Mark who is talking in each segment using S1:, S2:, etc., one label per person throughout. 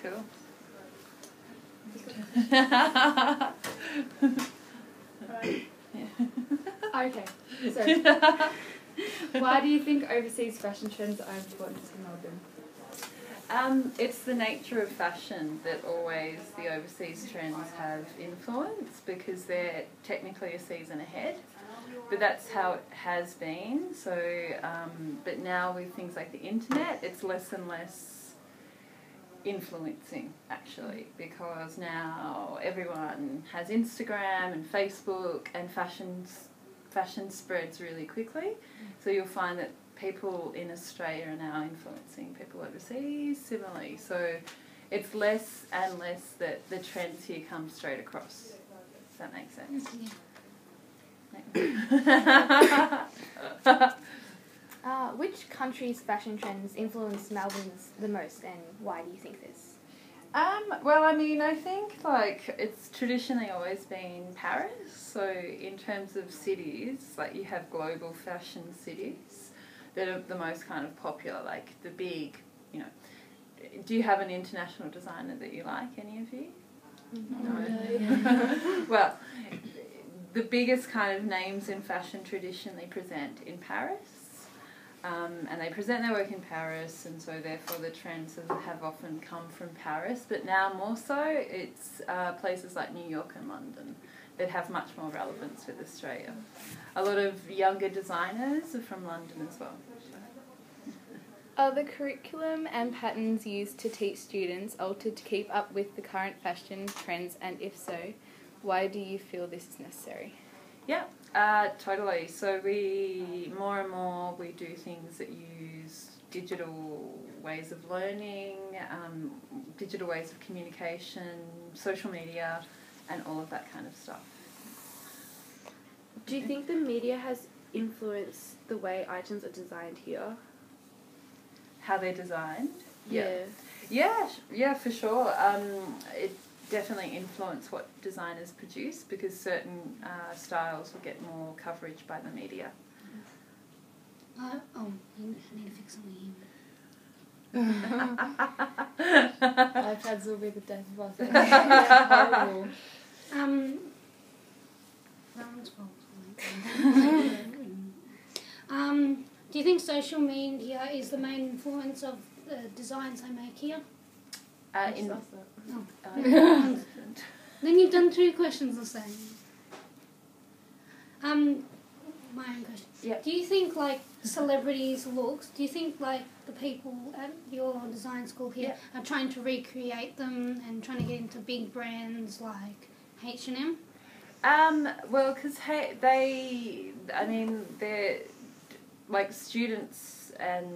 S1: Cool.
S2: Right.
S1: Yeah.
S2: Okay, so why do you think overseas fashion trends are important to Melbourne?
S1: It's the nature of fashion that always the overseas trends have influence, because they're technically a season ahead, but that's how it has been. So, but now with things like the internet, it's less and less influencing, actually, because now everyone has Instagram and Facebook, and fashion spreads really quickly. So you'll find that people in Australia are now influencing people overseas similarly. So it's less and less that the trends here come straight across. Does that make sense?
S2: Yeah.
S3: Which country's fashion trends influence Melbourne's the most, and why do you think this?
S1: Well, I mean, I think, like, it's traditionally always been Paris. So in terms of cities, like, you have global fashion cities that are the most kind of popular, like the big, you know. Do you have an international designer that you like, any of you? No. Well, the biggest kind of names in fashion traditionally present in Paris. And they present their work in Paris, and so therefore the trends have often come from Paris. But now more so, it's places like New York and London that have much more relevance with Australia. A lot of younger designers are from London as well.
S4: Are the curriculum and patterns used to teach students altered to keep up with the current fashion trends, and if so, why do you feel this is necessary?
S1: Yeah, totally. So more and more we do things that use digital ways of learning, digital ways of communication, social media, and all of that kind of stuff.
S3: Do you think the media has influenced the way items are designed here?
S1: How they're designed?
S3: Yeah.
S1: Yeah, for sure. It definitely influence what designers produce, because certain styles will get more coverage by the media.
S5: I need to fix something
S2: iPads will be the death of us. Horrible.
S5: Do you think social media is the main influence of the designs I make here? Then you've done two questions the same. My own question.
S1: Yep.
S5: Do you think, like, celebrities' looks, do you think, like, the people at your design school here are trying to recreate them and trying to get into big brands like H&M?
S1: Well, because they're like students and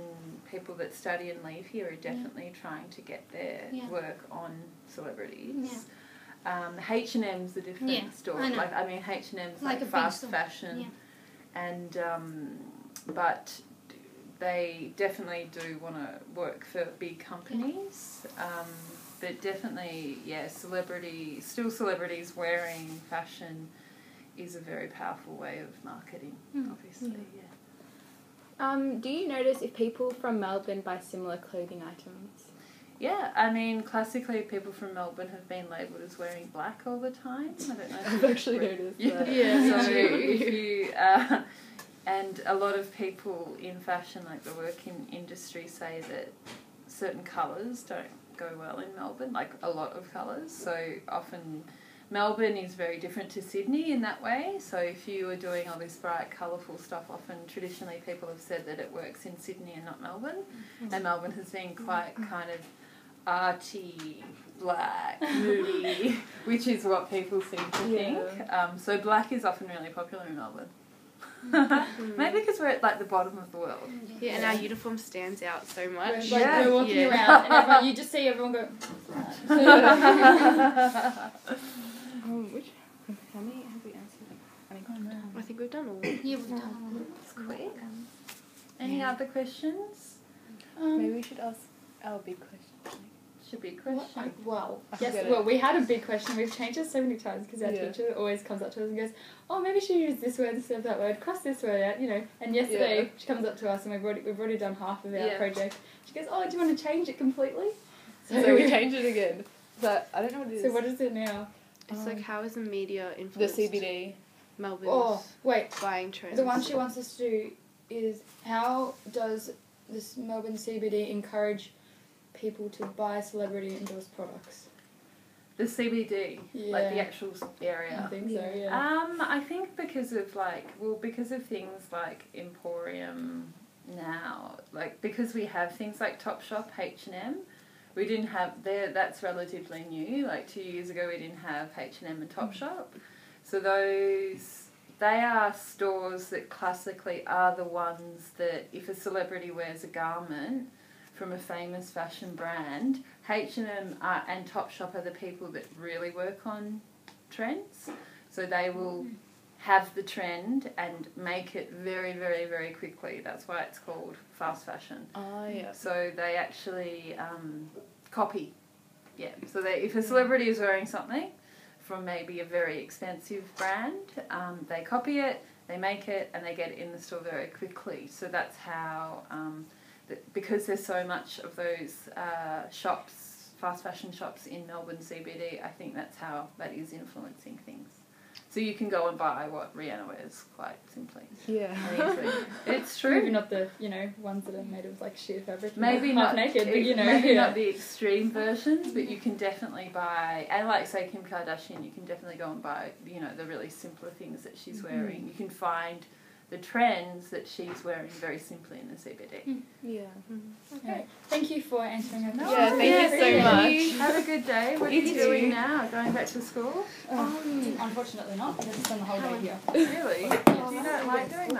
S1: people that study and leave here are definitely trying to get their work on celebrities. H&M's a different store.
S5: I know.
S1: Like, I mean, H&M's
S5: like
S1: fast fashion, and but they definitely do want to work for big companies. But definitely, celebrities wearing fashion is a very powerful way of marketing, obviously,
S4: Do you notice if people from Melbourne buy similar clothing items?
S1: Yeah, I mean, classically people from Melbourne have been labelled as wearing black all the time. I don't know.
S4: I've actually noticed that.
S1: Yeah. So if you... and a lot of people in fashion, like the working industry, say that certain colours don't go well in Melbourne, like a lot of colours. So often Melbourne is very different to Sydney in that way. So if you were doing all this bright, colourful stuff, often traditionally people have said that it works in Sydney and not Melbourne. And Melbourne has been quite kind of arty, black, moody, which is what people seem to think. So black is often really popular in Melbourne. Maybe because we're at like the bottom of the world.
S3: Yeah, and our uniform stands out so much.
S2: We're walking around and you just see everyone go...
S4: How many have we answered?
S3: I think we've done all.
S5: Yeah, we've done one.
S1: It's quick. Any other questions?
S4: Maybe we should ask our big question.
S1: Should be a question.
S2: We had a big question. We've changed it so many times because our teacher always comes up to us and goes, "Oh, maybe she used this word instead of that word. Cross this word out, you know." And yesterday she comes up to us and we've already done half of our project. She goes, "Oh, do you want to change it completely?"
S4: So we changed it again. But I don't know what it is.
S2: So what is it now?
S6: It's like, how is the media
S4: The
S6: influenced
S4: CBD.
S6: Melbourne's
S2: Oh, wait.
S6: buying trends?
S2: The one she wants us to do is how does this Melbourne CBD encourage people to buy celebrity endorsed products?
S1: The CBD, like the actual area.
S2: I think so, yeah.
S1: I think because of things like Emporium now, like because we have things like Topshop, H&M, we didn't have there. That's relatively new. Like 2 years ago, we didn't have H&M and Topshop, so they are stores that classically are the ones that if a celebrity wears a garment from a famous fashion brand, H&M and Topshop are the people that really work on trends. So they will have the trend and make it very, very, very quickly. That's why it's called fast fashion.
S4: Oh, yeah.
S1: So they actually copy. Yeah. So if a celebrity is wearing something from maybe a very expensive brand, they copy it, they make it, and they get it in the store very quickly. So that's how... because there's so much of those shops, fast fashion shops in Melbourne CBD, I think that's how that is influencing things. So you can go and buy what Rihanna wears quite simply.
S4: Yeah.
S1: And easily. It's true.
S2: Maybe not the, ones that are made of like sheer fabric.
S1: Maybe
S2: half
S1: not
S2: naked, but
S1: maybe not the extreme versions, but you can definitely buy, and like say Kim Kardashian, you can definitely go and buy, the really simpler things that she's wearing. You can find the trends that she's wearing very simply in the CBD.
S4: Yeah.
S2: Okay. Thank you for answering our questions.
S4: Yeah, thank you so much.
S1: Have a good day. What are you doing now? Going back to school?
S2: Unfortunately not, because I spend the whole day here.
S1: Really? You don't like doing that?